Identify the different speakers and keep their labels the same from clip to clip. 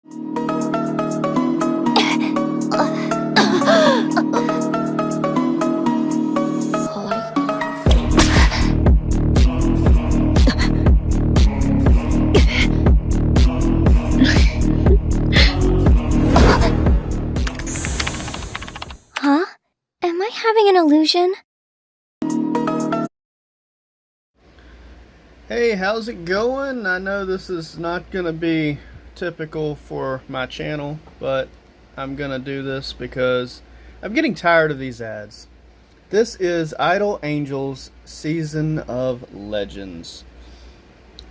Speaker 1: Huh? Am I having an illusion?
Speaker 2: Hey, how's it going? I know this is not gonna be typical for my channel, but I'm gonna do this because I'm getting tired of these ads. This is Idle Angels Season of Legends.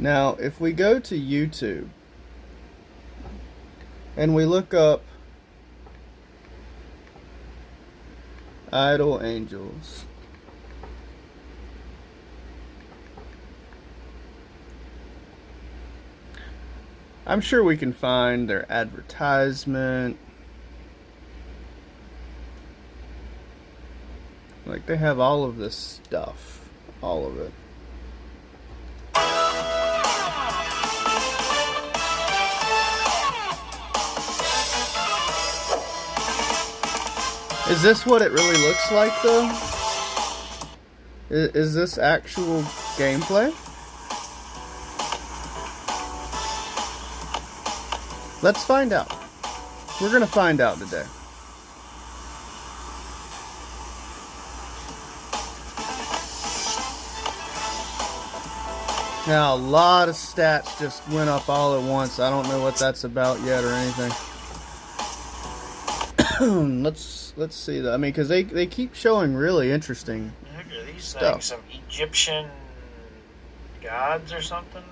Speaker 2: Now, if we go to YouTube and we look up Idle Angels, I'm sure we can find their advertisement. Like, they have all of this stuff. All of it. Is this what it really looks like, though? Is this actual gameplay? Let's find out. We're gonna find out today. Now, a lot of stats just went up all at once. I don't know what that's about yet or anything. Let's see that. I mean, because they keep showing really interesting
Speaker 3: Are these
Speaker 2: stuff.
Speaker 3: like some Egyptian gods or something?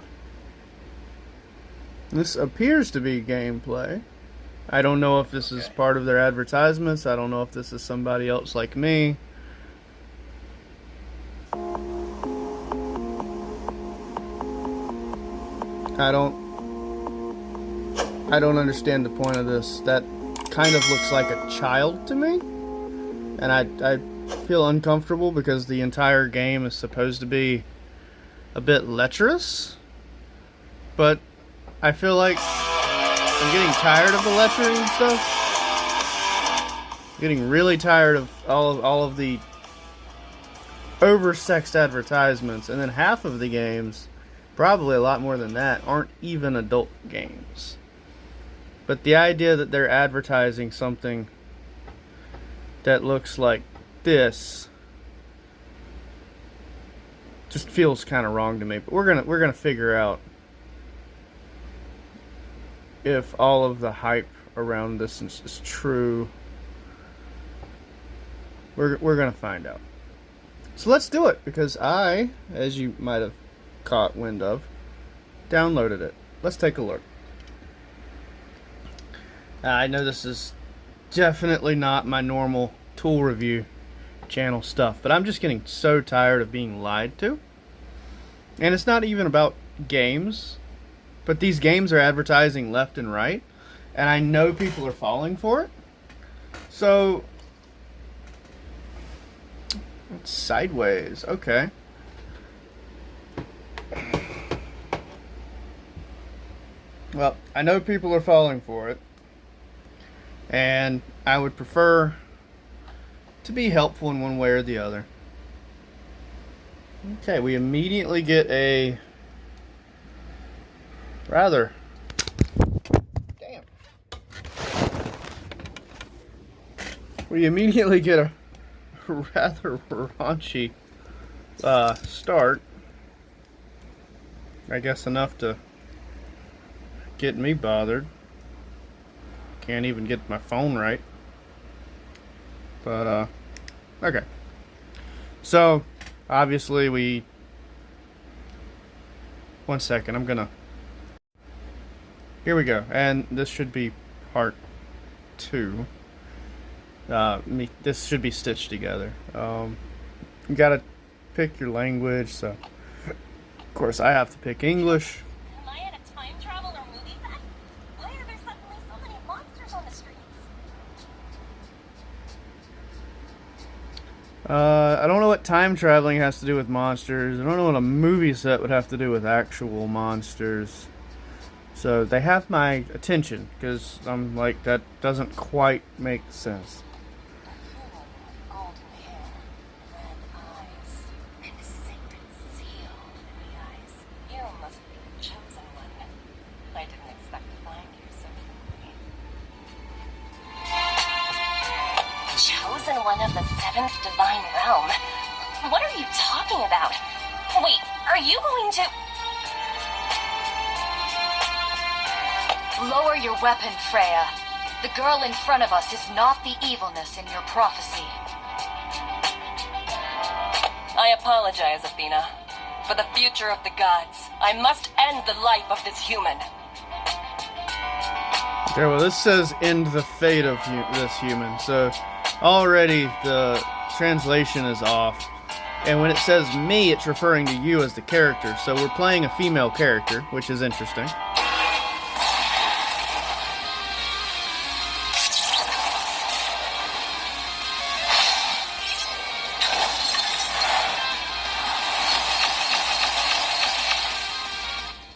Speaker 2: This appears to be gameplay. I don't know if this is part of their advertisements. I don't know if this is somebody else like me. I don't understand the point of this. That kind of looks like a child to me. And I feel uncomfortable because the entire game is supposed to be a bit lecherous. But I feel like I'm getting tired of the lecturing and stuff. Getting really tired of all of the oversexed advertisements, and then half of the games, probably a lot more than that, aren't even adult games. But the idea that they're advertising something that looks like this just feels kind of wrong to me. But we're gonna figure out if all of the hype around this is true. We're gonna find out. So let's do it, because I, as you might have caught wind of, downloaded it. Let's take a look. I know this is definitely not my normal tool review channel stuff, but I'm just getting so tired of being lied to. And it's not even about games, but these games are advertising left and right, and I know people are falling for it. So it's sideways. Okay. Well, I know people are falling for it, and I would prefer to be helpful in one way or the other. Okay, we immediately get a rather... Damn. We immediately get a rather raunchy start. I guess enough to get me bothered. Can't even get my phone right. But, okay. So, obviously one second, I'm gonna... Here we go, and this should be part 2. This should be stitched together. You gotta pick your language, so... Of course, I have to pick English.
Speaker 1: Am I at a time travel or movie set? Why are there suddenly so many monsters on the streets?
Speaker 2: I don't know what time traveling has to do with monsters. I don't know what a movie set would have to do with actual monsters. So they have my attention, because I'm like, that doesn't quite make sense.
Speaker 1: Golden hair, red eyes, and a sacred seal in the eyes. You must be the chosen one. I didn't expect to find you so quickly. Chosen one of the seventh divine realm? What are you talking about? Wait, are you going to...
Speaker 4: Lower your weapon, Freya. The girl in front of us is not the evilness in your prophecy.
Speaker 1: I apologize, Athena. For the future of the gods, I must end the life of this human.
Speaker 2: Okay, well, this says end the fate of this human, so already the translation is off. And when it says me, it's referring to you as the character, so we're playing a female character, which is interesting.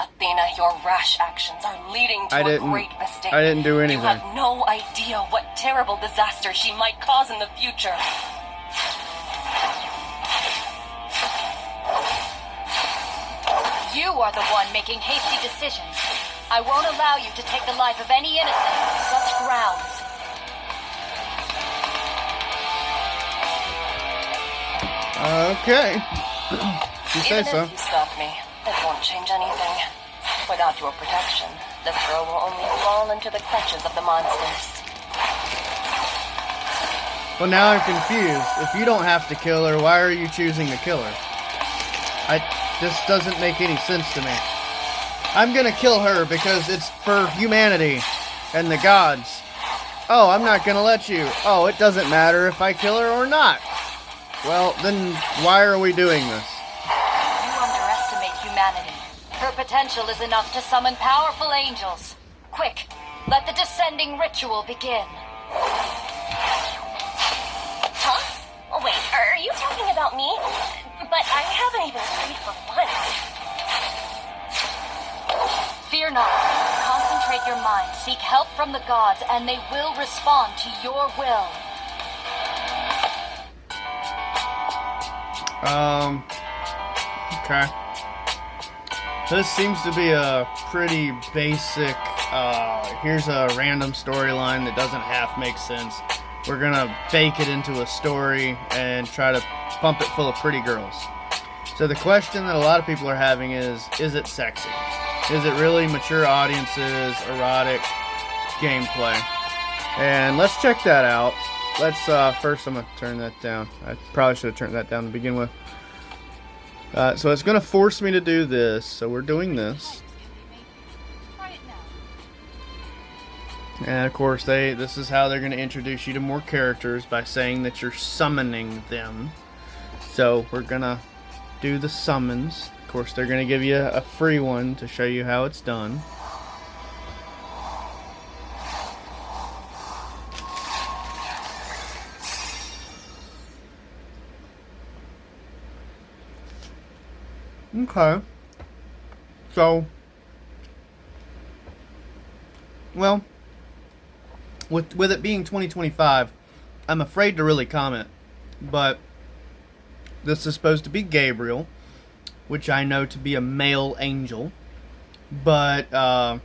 Speaker 1: Athena, your rash actions are leading to a great mistake.
Speaker 2: I didn't do anything.
Speaker 1: You have no idea what terrible disaster she might cause in the future.
Speaker 4: You are the one making hasty decisions. I won't allow you to take the life of any innocent on such grounds.
Speaker 2: Okay. You say
Speaker 1: Even
Speaker 2: so.
Speaker 1: if you stop me, it won't change anything. Without your protection, this girl will only fall into the clutches of the monsters.
Speaker 2: Well, now I'm confused. If you don't have to kill her, why are you choosing to kill her? This doesn't make any sense to me. I'm gonna kill her because it's for humanity and the gods. Oh, I'm not gonna let you. Oh, it doesn't matter if I kill her or not. Well, then why are we doing this?
Speaker 4: You underestimate humanity. Her potential is enough to summon powerful angels. Quick, let the descending ritual begin.
Speaker 1: Huh? Oh, wait, are you talking about me? But I haven't even prayed for once.
Speaker 4: Fear not. Concentrate your mind, seek help from the gods, and they will respond to your will.
Speaker 2: Okay. This seems to be a pretty basic, here's a random storyline that doesn't half make sense. We're gonna bake it into a story and try to pump it full of pretty girls. So the question that a lot of people are having is it sexy? Is it really mature audiences, erotic gameplay? And let's check that out. Let's, first I'm gonna turn that down. I probably should have turned that down to begin with. So it's gonna force me to do this, so we're doing this. And of course, this is how they're going to introduce you to more characters, by saying that you're summoning them. So we're going to do the summons. Of course, they're going to give you a free one to show you how it's done. Okay. So, well, with it being 2025, I'm afraid to really comment, but this is supposed to be Gabriel, which I know to be a male angel, but of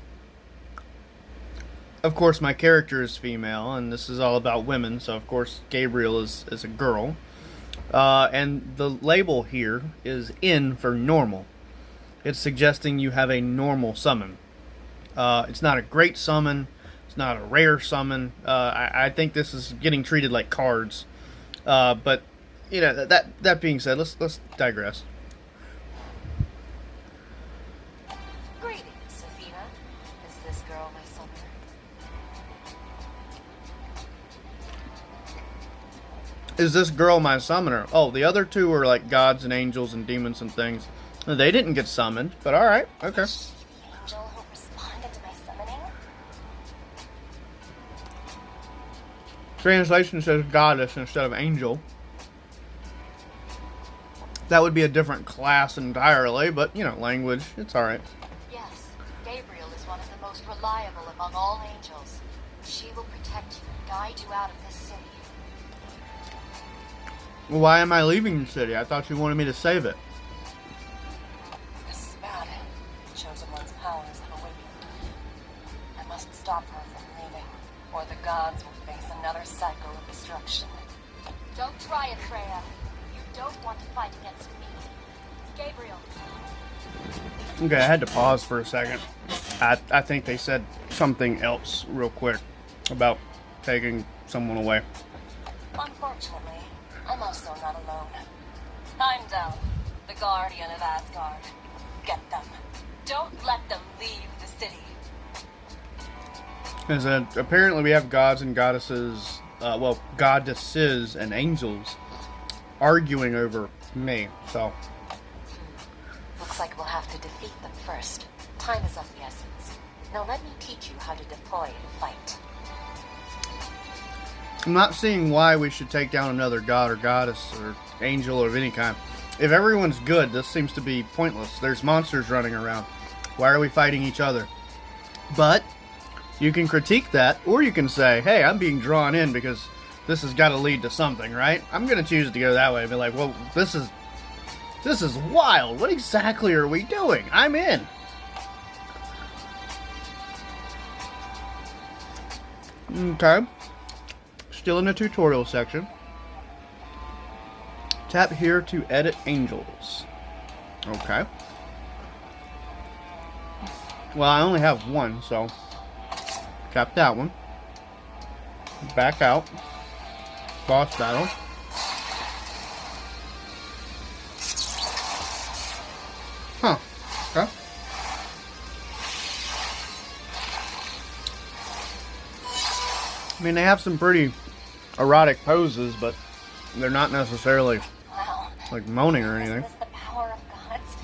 Speaker 2: course my character is female, and this is all about women, so of course Gabriel is a girl, and the label here is N for normal. It's suggesting you have a normal summon. It's not a great summon. It's not a rare summon. I think this is getting treated like cards. But you know, that being said, let's digress.
Speaker 4: Greetings, Athena. Is this girl my summoner?
Speaker 2: Is this girl my summoner? Oh, the other two are like gods and angels and demons and things. They didn't get summoned, but alright, okay.
Speaker 1: The angel who responded to my summoning?
Speaker 2: Translation says goddess instead of angel. That would be a different class entirely, but, you know, language, it's alright.
Speaker 4: Yes, Gabriel is one of the among all angels. She will protect you and guide you out of this city.
Speaker 2: Why am I leaving the city? I thought you wanted me to save it.
Speaker 1: This is bad. The Chosen One's powers have awakened. I must stop her from leaving, or the gods will face another cycle of destruction.
Speaker 4: Don't try it, Freya. You don't want to fight against me. Gabriel.
Speaker 2: Okay, I had to pause for a second. I think they said something else real quick about taking someone away.
Speaker 1: Unfortunately, I'm also not alone. Heimdall, the guardian of Asgard. Get them. Don't let them leave the city.
Speaker 2: Is that apparently we have gods and goddesses, well, goddesses and angels arguing over me, so.
Speaker 1: Looks like we'll have to defeat them first. Time is of the essence. Now let me teach you how to deploy and fight.
Speaker 2: I'm not seeing why we should take down another god or goddess or angel of any kind. If everyone's good, this seems to be pointless. There's monsters running around. Why are we fighting each other? But you can critique that, or you can say, hey, I'm being drawn in because this has got to lead to something, right? I'm going to choose to go that way and be like, well, this is wild. What exactly are we doing? I'm in. Okay. Still in the tutorial section. Tap here to edit angels. Okay. Well, I only have one, so tap that one. Back out. Boss battle. Huh. Okay. I mean, they have some pretty erotic poses, but they're not necessarily
Speaker 1: Wow.
Speaker 2: like moaning or anything.
Speaker 1: Isn't this the power of gods?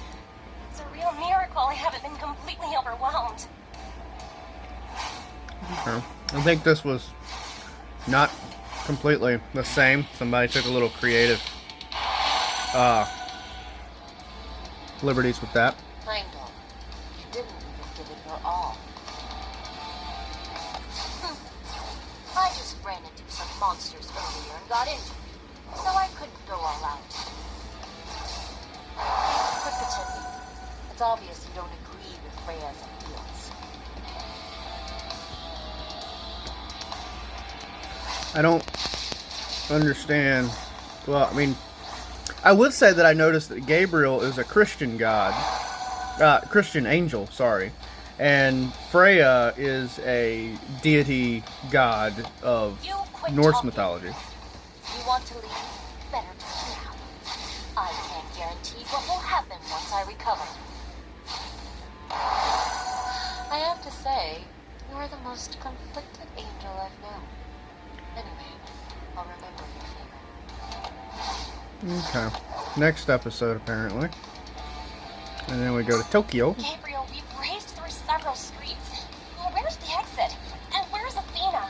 Speaker 1: It's a real miracle I haven't been completely overwhelmed.
Speaker 2: Okay. I think this was not completely the same. Somebody took a little creative liberties with that.
Speaker 1: Heimdall, you didn't even give it your all.
Speaker 4: I just ran into some monsters earlier and got injured, so I couldn't go all out.
Speaker 1: Quit pretending. It's obvious you don't agree with Freya's ideals.
Speaker 2: I don't understand. Well, I mean, I would say that I noticed that Gabriel is a Christian god. Christian angel, sorry. And Freya is a deity god of
Speaker 4: You quit
Speaker 2: Norse
Speaker 4: talking.
Speaker 2: mythology.
Speaker 4: You want to leave? Better do it now. I can't guarantee what will happen once I recover.
Speaker 1: I have to say, you are the most conflicted angel I've known. Anyway, I'll remember your favor.
Speaker 2: Okay. Next episode, apparently. And then we go to Tokyo.
Speaker 1: Gabriel, we've raced through several streets. Where's the exit? And where's Athena?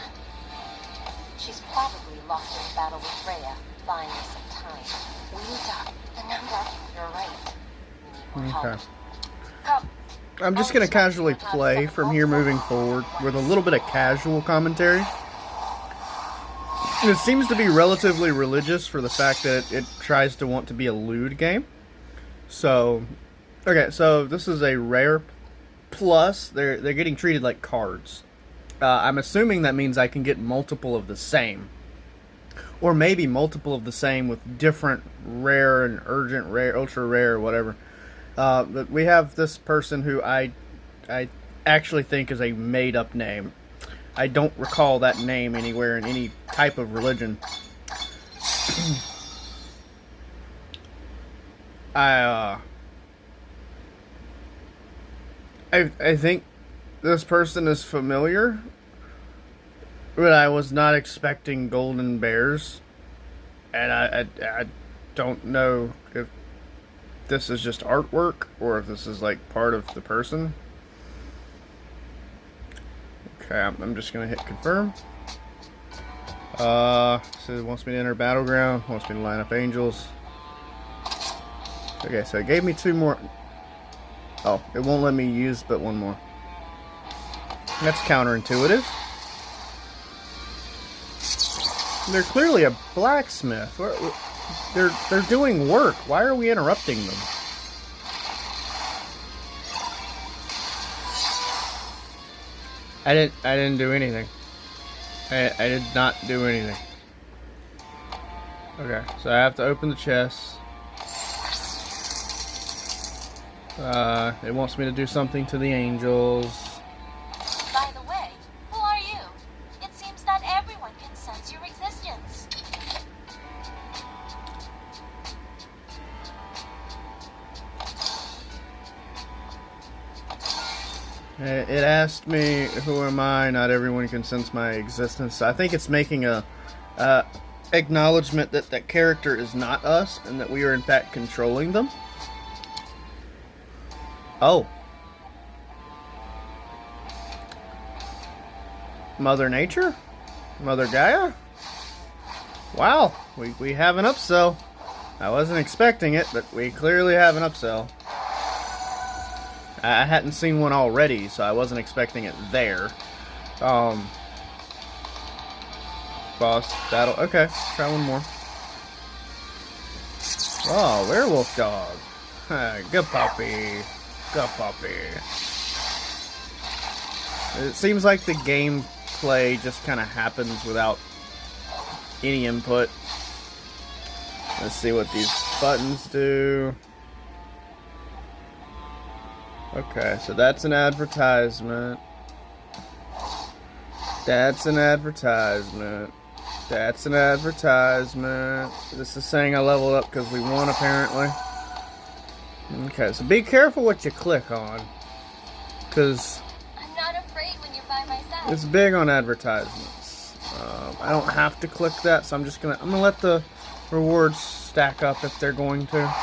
Speaker 1: She's probably lost in battle with Freya, buying us some time. We need to... The number. You're right. We need more
Speaker 2: Okay.
Speaker 1: help. Come.
Speaker 2: I'm just going to casually play from here moving forward with a little bit of casual commentary. It seems to be relatively religious for the fact that it tries to want to be a lewd game. So, okay, so this is a rare plus. They're getting treated like cards. I'm assuming that means I can get multiple of the same. Or maybe multiple of the same with different rare and urgent rare, ultra rare, or whatever. But we have this person who I actually think is a made-up name. I don't recall that name anywhere in any type of religion. I think this person is familiar, but I was not expecting golden bears, and I don't know if this is just artwork or if this is like part of the person. Okay, I'm just gonna hit confirm. So it wants me to enter battleground, wants me to line up angels. Okay, so it gave me two more. Oh, it won't let me use but one more. That's counterintuitive. They're clearly a blacksmith. They're doing work. Why are we interrupting them? I didn't do anything. I did not do anything. Okay, so I have to open the chest. It wants me to do something to the angels.
Speaker 1: By the way, who are you? It seems that everyone can sense your existence.
Speaker 2: It asked me, who am I? Not everyone can sense my existence. So I think it's making a acknowledgement that that character is not us and that we are in fact controlling them. Oh. Mother Nature? Mother Gaia? Wow, we have an upsell. I wasn't expecting it, but we clearly have an upsell. I hadn't seen one already, so I wasn't expecting it there. Boss battle. Okay, try one more. Oh, werewolf dog. Good puppy. Good puppy. It seems like the gameplay just kind of happens without any input. Let's see what these buttons do. Okay, so that's an advertisement. That's an advertisement. That's an advertisement. This is saying I leveled up because we won, apparently. Okay, so be careful what you click on, because
Speaker 1: I'm not afraid when you're by my side.
Speaker 2: it's big on advertisements. I don't have to click that, so I'm gonna let the rewards stack up if they're going to.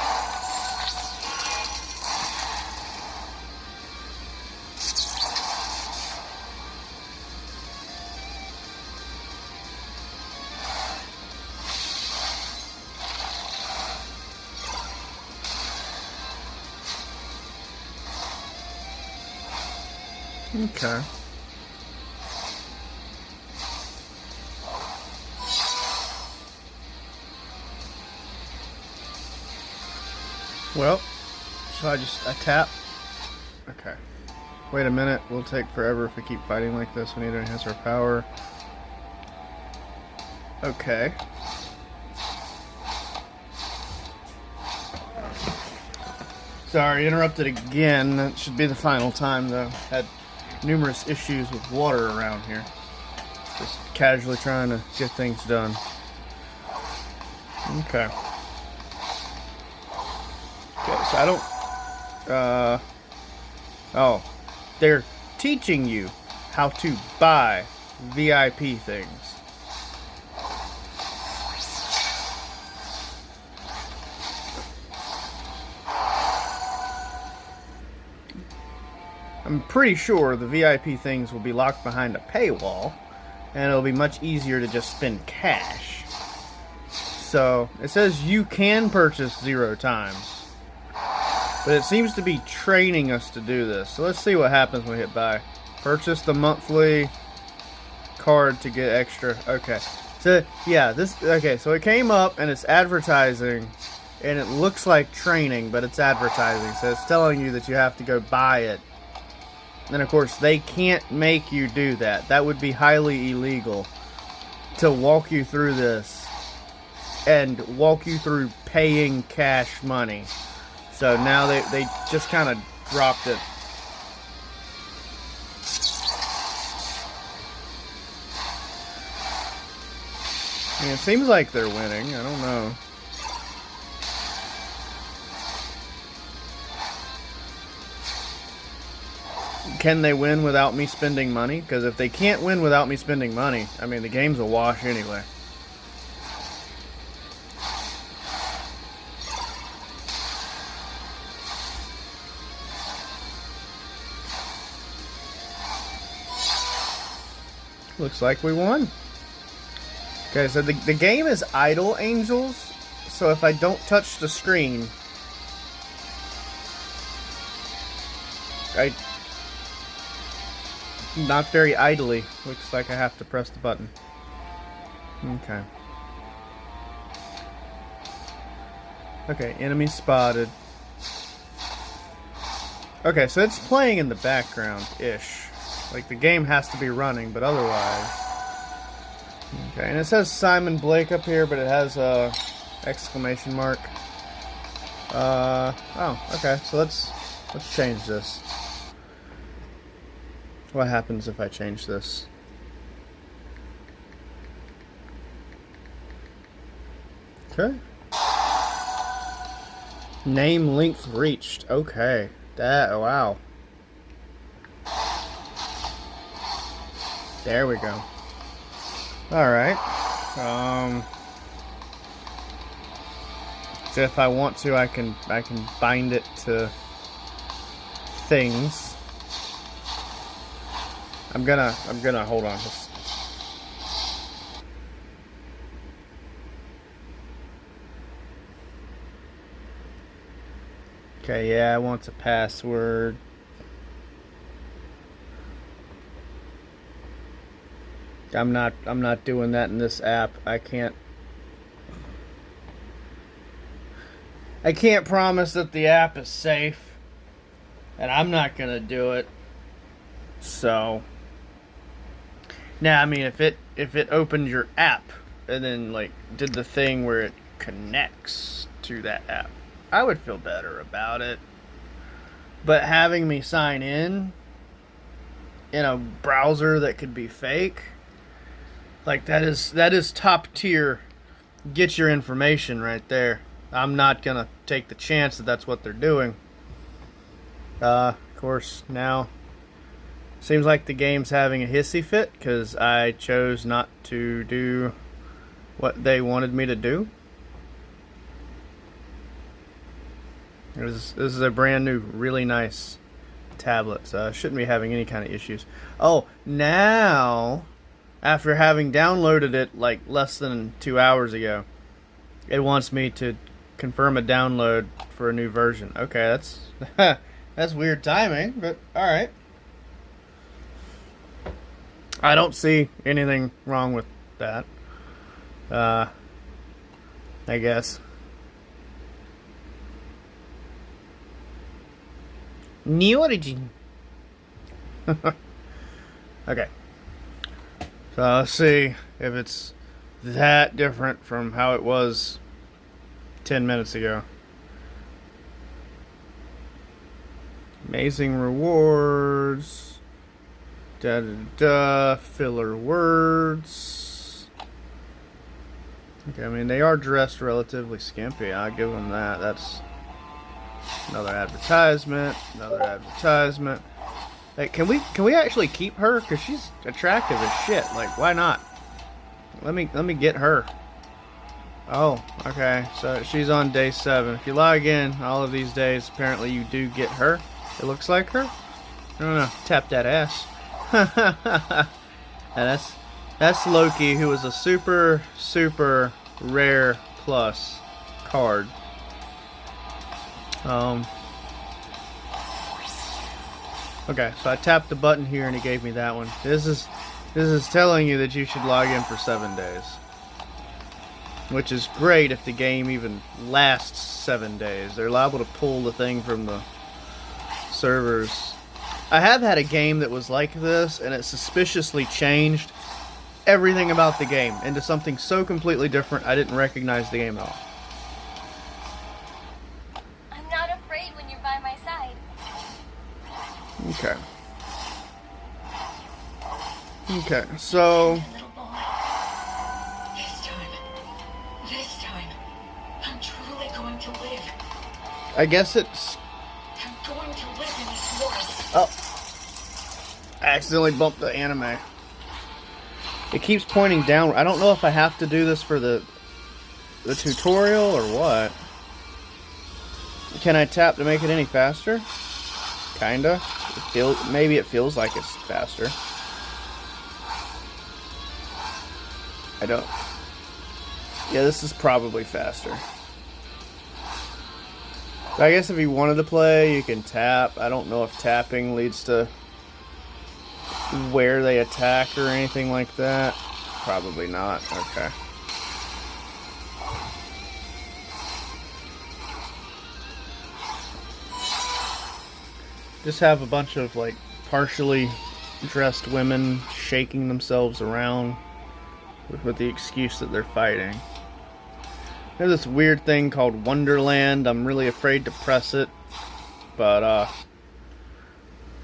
Speaker 2: Okay. Well, so I tap. Okay. Wait a minute. We'll take forever if we keep fighting like this. We need to enhance our power. Okay. Sorry, interrupted again. That should be the final time, though. Had numerous issues with water around here. Just casually trying to get things done. Okay. Okay, so I don't... Oh. They're teaching you how to buy VIP things. I'm pretty sure the VIP things will be locked behind a paywall, and it'll be much easier to just spend cash. So, it says you can purchase 0 times, but it seems to be training us to do this. So let's see what happens when we hit buy. Purchase the monthly card to get extra. Okay. So, yeah, okay, so it came up and it's advertising, and it looks like training, but it's advertising. So it's telling you that you have to go buy it. And of course, they can't make you do that. That would be highly illegal to walk you through this and walk you through paying cash money. So now they just kind of dropped it. I mean, it seems like they're winning. I don't know. Can they win without me spending money? Because if they can't win without me spending money, I mean, the game's a wash anyway. Looks like we won. Okay, so the game is idle, Angels. So if I don't touch the screen, not very idly. Looks like I have to press the button. Okay. Okay, enemy spotted. Okay, so it's playing in the background-ish. Like, the game has to be running, but otherwise... Okay, and it says Simon Blake up here, but it has a exclamation mark. Oh, okay, so let's change this. What happens if I change this? Okay. Name length reached. Okay. That, wow. There we go. Alright. So if I want to, I can bind it to things. I'm gonna hold on. Okay, yeah, I want a password. I'm not doing that in this app. I can't promise that the app is safe, and I'm not gonna do it. So now, I mean, if it opened your app and then like did the thing where it connects to that app, I would feel better about it. But having me sign in a browser that could be fake, like that is top tier. Get your information right there. I'm not gonna take the chance that that's what they're doing. Of course, now seems like the game's having a hissy fit because I chose not to do what they wanted me to do. This is a brand new, really nice tablet, so I shouldn't be having any kind of issues. Oh, now, after having downloaded it like less than 2 hours ago, it wants me to confirm a download for a new version. Okay, that's weird timing, but alright. I don't see anything wrong with that. I guess. New origin. Okay. So let's see if it's that different from how it was 10 minutes ago. Amazing rewards. Da da da. Filler words. Okay, I mean, they are dressed relatively skimpy. I'll give them that. That's another advertisement. Another advertisement. Hey, can we actually keep her? Cause she's attractive as shit. Like, why not? Let me get her. Oh, okay. So she's on day 7. If you log in all of these days, apparently you do get her. It looks like her. I don't know. Tap that ass. And that's Loki, who is a super rare plus card. Okay, so I tapped the button here and it gave me that one. This is telling you that you should log in for 7 days, which is great if the game even lasts 7 days. They're liable to pull the thing from the servers. I have had a game that was like this, and it suspiciously changed everything about the game into something so completely different I didn't recognize the game at all.
Speaker 1: I'm not afraid when you're by my side.
Speaker 2: Okay. Okay, so
Speaker 5: Little boy. This time, I'm truly going to live.
Speaker 2: I guess it's...
Speaker 5: I'm going to live in this world.
Speaker 2: Oh. I accidentally bumped the anime. It keeps pointing down. I don't know if I have to do this for the tutorial or what. Can I tap to make it any faster? Kinda. Maybe it feels like it's faster. I don't... Yeah, this is probably faster. But I guess if you wanted to play, you can tap. I don't know if tapping leads to where they attack or anything like that? Probably not. Okay. Just have a bunch of like partially dressed women shaking themselves around with the excuse that they're fighting. There's this weird thing called Wonderland. I'm really afraid to press it, but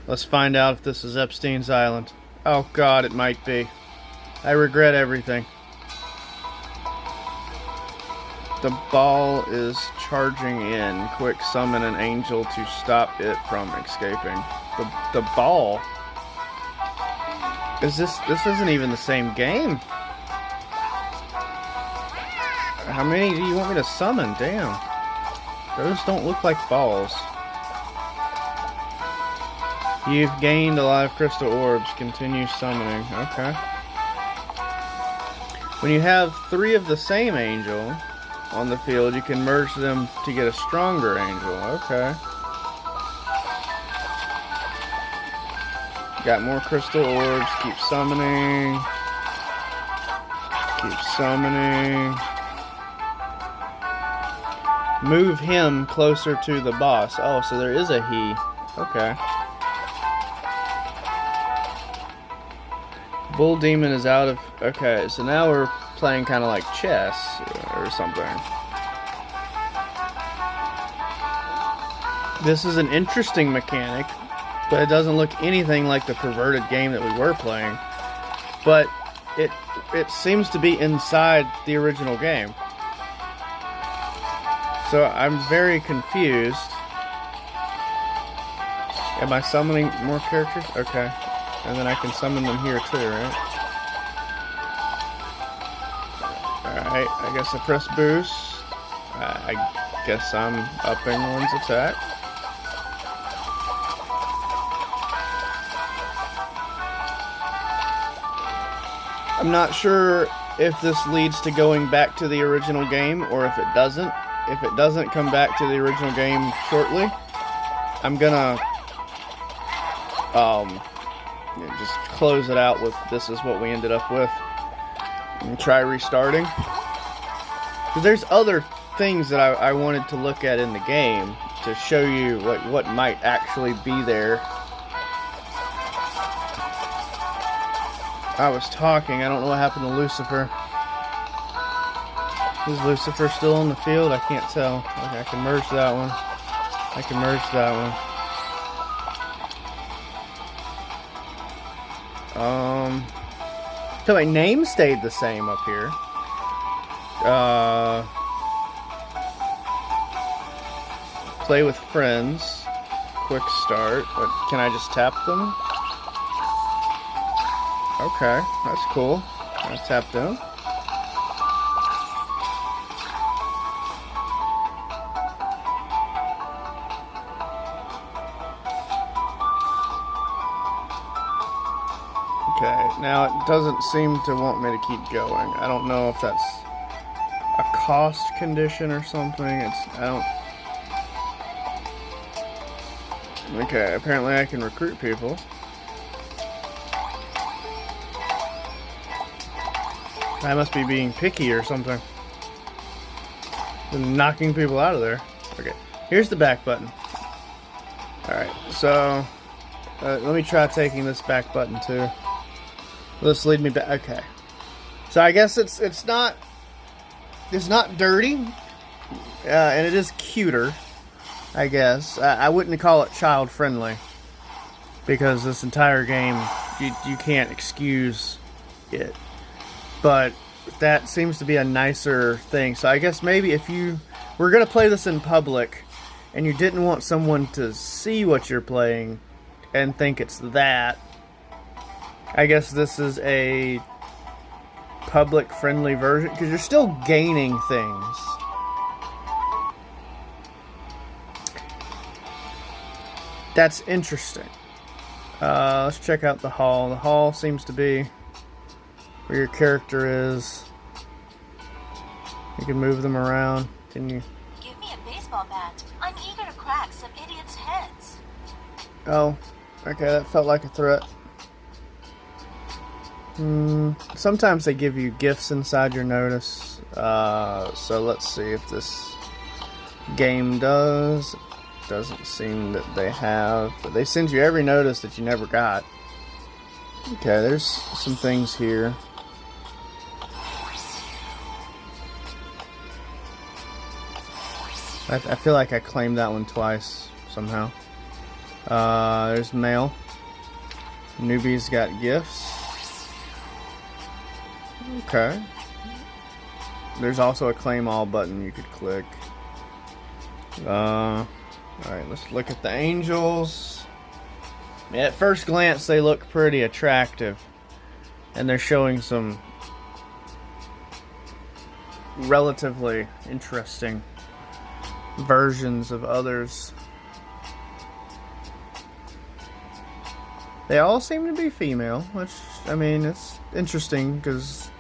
Speaker 2: let's find out if this is Epstein's Island. Oh god, it might be. I regret everything. The ball is charging in. Quick, summon an angel to stop it from escaping. The ball? Is this isn't even the same game. How many do you want me to summon? Damn. Those don't look like balls. You've gained a lot of crystal orbs. Continue summoning. Okay. When you have 3 of the same angel on the field, you can merge them to get a stronger angel. Okay. Got more crystal orbs. Keep summoning. Keep summoning. Move him closer to the boss. Oh, so there is a he. Okay. Bull Demon is out of... Okay, so now we're playing kind of like chess or something. This is an interesting mechanic, but it doesn't look anything like the perverted game that we were playing. But it seems to be inside the original game. So I'm very confused. Am I summoning more characters? Okay. And then I can summon them here too, right? Alright, I guess I press boost. I guess I'm upping one's attack. I'm not sure if this leads to going back to the original game or if it doesn't. If it doesn't come back to the original game shortly, I'm gonna just close it out with this is what we ended up with and try restarting. Because there's other things that I wanted to look at in the game to show you what might actually be there. I was talking, I don't know what happened to Lucifer. Is Lucifer still on the field? I can't tell. Okay, I can merge that one. I can merge that one. So my name stayed the same up here. Play with friends. Quick start. But can I just tap them? Okay, that's cool. I tap them. Okay, now it doesn't seem to want me to keep going. I don't know if that's a cost condition or something. Okay, apparently I can recruit people. I must be being picky or something. I'm knocking people out of there. Okay, here's the back button. Alright, so let me try taking this back button too. Let's lead me back. Okay, so I guess it's not dirty, and it is cuter. I guess I wouldn't call it child friendly because this entire game you can't excuse it, but that seems to be a nicer thing. So I guess maybe if you were gonna play this in public and you didn't want someone to see what you're playing and think it's that, I guess this is a public-friendly version, because you're still gaining things. That's interesting. Let's check out the hall. The hall seems to be where your character is. You can move them around. Can you?
Speaker 1: Give me a baseball bat. I'm eager to crack some idiots' heads.
Speaker 2: Oh, okay, that felt like a threat. Sometimes they give you gifts inside your notice. So let's see if this game does. Doesn't seem that they have, but they send you every notice that you never got. Okay, there's some things here. I feel like I claimed that one twice somehow. There's mail. Newbie's got gifts. Okay. There's also a claim all button you could click. Alright, let's look at the angels. Yeah, at first glance they look pretty attractive. And they're showing some relatively interesting versions of others. They all seem to be female, which, I mean, it's interesting because,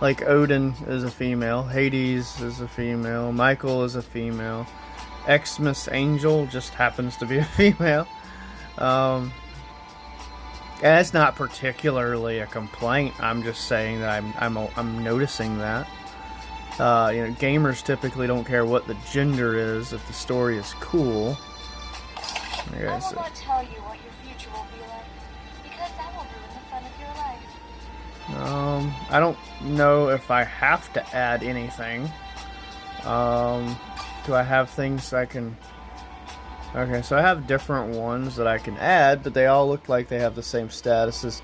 Speaker 2: like, Odin is a female, Hades is a female, Michael is a female, Xmas Angel just happens to be a female. And it's not particularly a complaint. I'm just saying that I'm noticing that. You know, gamers typically don't care what the gender is if the story is cool.
Speaker 4: I will not tell you what your future will be like, because that will ruin the fun of your life.
Speaker 2: I don't know if I have to add anything. Do I have things I can... Okay, so I have different ones that I can add, but they all look like they have the same statuses.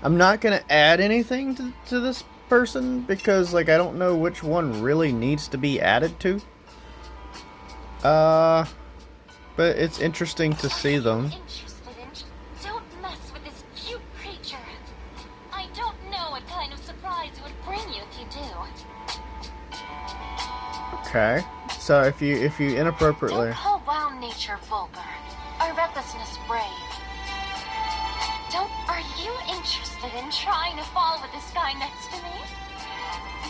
Speaker 2: I'm not going to add anything to this person because, like, I don't know which one really needs to be added to. But it's interesting to see them.
Speaker 1: Don't mess with this cute creature. I don't know what kind of surprise it would bring you if you do.
Speaker 2: Okay, so if you inappropriately...
Speaker 1: Don't call wild nature vulgar, or recklessness brave. Are you interested in trying to fall with this guy next to me?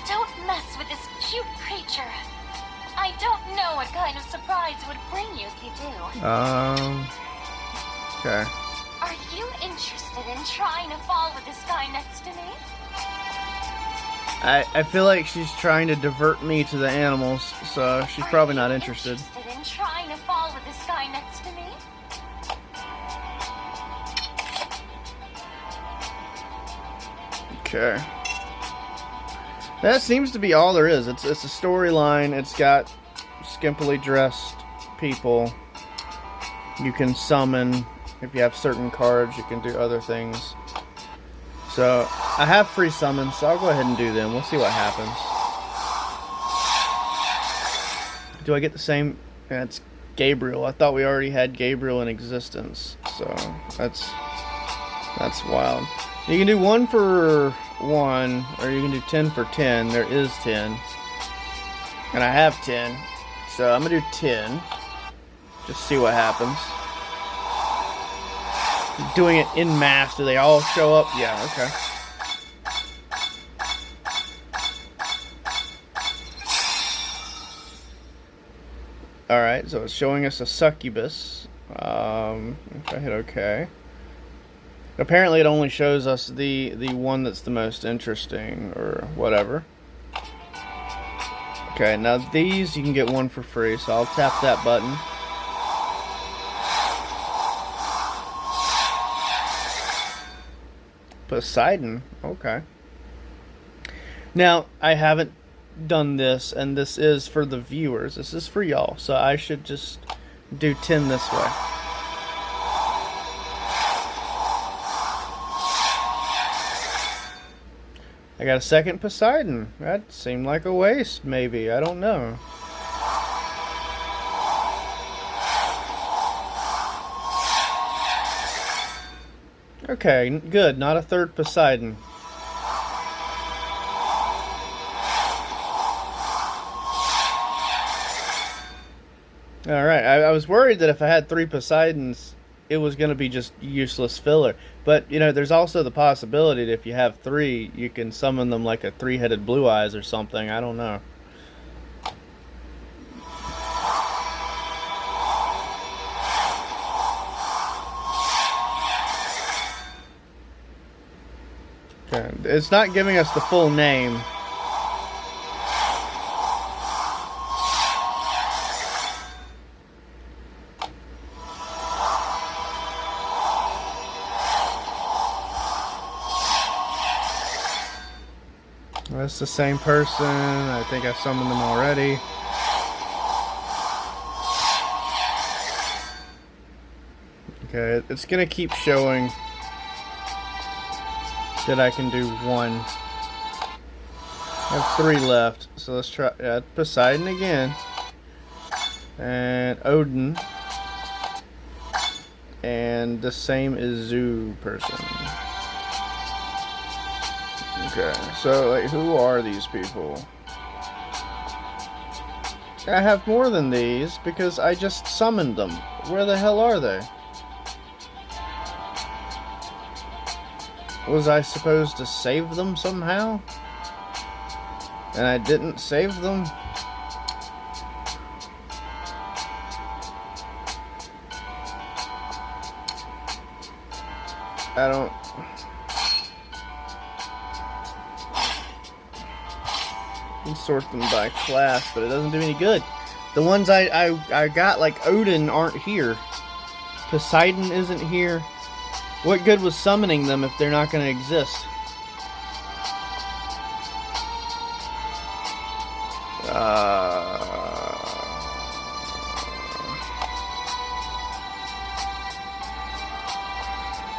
Speaker 1: Don't mess with this cute creature. I don't know what kind of surprise it would bring you if you do.
Speaker 2: Okay.
Speaker 1: Are you interested in trying to fall with this guy next to me?
Speaker 2: I feel like she's trying to divert me to the animals, so she's probably not interested.
Speaker 1: Interested in trying to fall with this guy next to me?
Speaker 2: Okay. That seems to be all there is. It's a storyline. It's got skimpily dressed people. You can summon. If you have certain cards, you can do other things. So, I have free summons, so I'll go ahead and do them. We'll see what happens. Do I get the same? That's Gabriel. I thought we already had Gabriel in existence. So, that's wild. You can do 1 for 1, or you can do 10 for 10. There is 10. And I have 10. So I'm going to do 10. Just see what happens. Doing it in mass. Do they all show up? Yeah, okay. Alright, so it's showing us a succubus. If I hit OK. Apparently it only shows us the one that's the most interesting, or whatever. Okay, now these you can get 1 for free, so I'll tap that button. Poseidon, okay. Now, I haven't done this, and this is for the viewers. This is for y'all, so I should just do 10 this way. I got a second Poseidon. That seemed like a waste, maybe. I don't know. Okay, good. Not a third Poseidon. Alright, I was worried that if I had 3 Poseidons, it was going to be just useless filler. But, you know, there's also the possibility that if you have 3, you can summon them like a 3-headed Blue Eyes or something. I don't know. Okay, It's not giving us the full name. That's the same person. I think I summoned them already. Okay, it's gonna keep showing that I can do one. I have 3 left, so let's try Poseidon again, and Odin, and the same is Zoo person. Okay, so like, who are these people? I have more than these because I just summoned them. Where the hell are they? Was I supposed to save them somehow? And I didn't save them? I don't... You can sort them by class, but it doesn't do any good. The ones I got, like Odin, aren't here. Poseidon isn't here. What good was summoning them if they're not going to exist?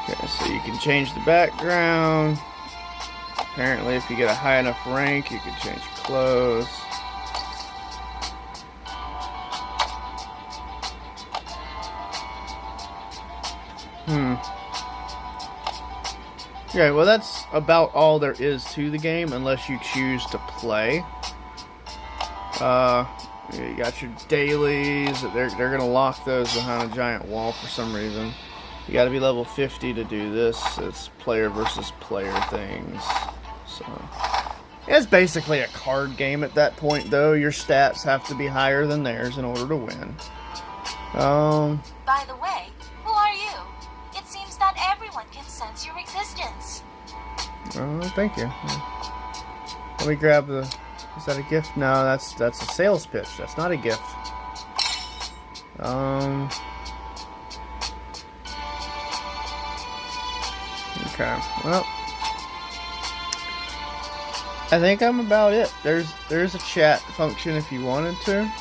Speaker 2: Okay, so you can change the background. Apparently, if you get a high enough rank, you can change clothes. Okay, well that's about all there is to the game, unless you choose to play. You got your dailies. They're gonna lock those behind a giant wall for some reason. You got to be level 50 to do this. It's player versus player things. So it's basically a card game at that point, though. Your stats have to be higher than theirs in order to win.
Speaker 1: By the way, who are you? It seems that everyone can sense your existence.
Speaker 2: Oh, thank you. Let me grab the... Is that a gift? No, that's a sales pitch. That's not a gift. Okay, well, I think I'm about it. There's a chat function if you wanted to.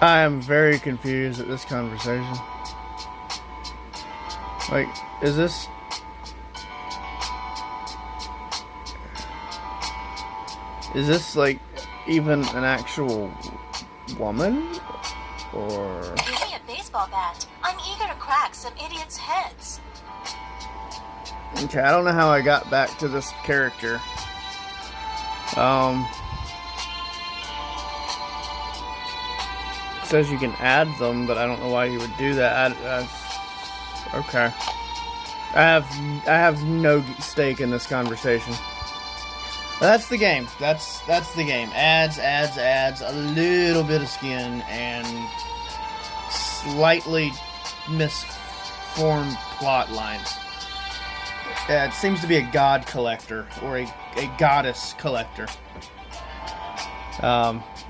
Speaker 2: I am very confused at this conversation. Like, is this... Is this, like, even an actual woman? Or...
Speaker 1: Give me a baseball bat. I'm eager to crack some idiots' heads.
Speaker 2: Okay, I don't know how I got back to this character. It says you can add them, but I don't know why you would do that. Okay. I have no stake in this conversation. That's the game. That's the game. Adds, a little bit of skin, and slightly misformed plot lines. It seems to be a god collector, or a goddess collector.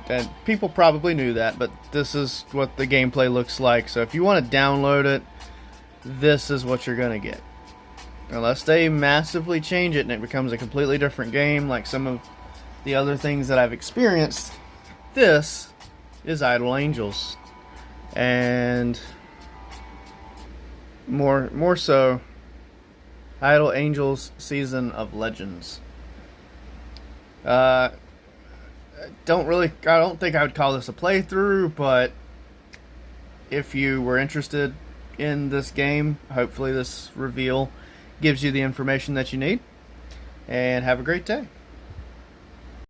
Speaker 2: And people probably knew that, but this is what the gameplay looks like. So if you want to download it, this is what you're going to get. Unless they massively change it and it becomes a completely different game, like some of the other things that I've experienced, this is Idle Angels. And more so, Idle Angels Season of Legends. I don't think I would call this a playthrough, but if you were interested in this game, hopefully this reveal gives you the information that you need. and have a great day.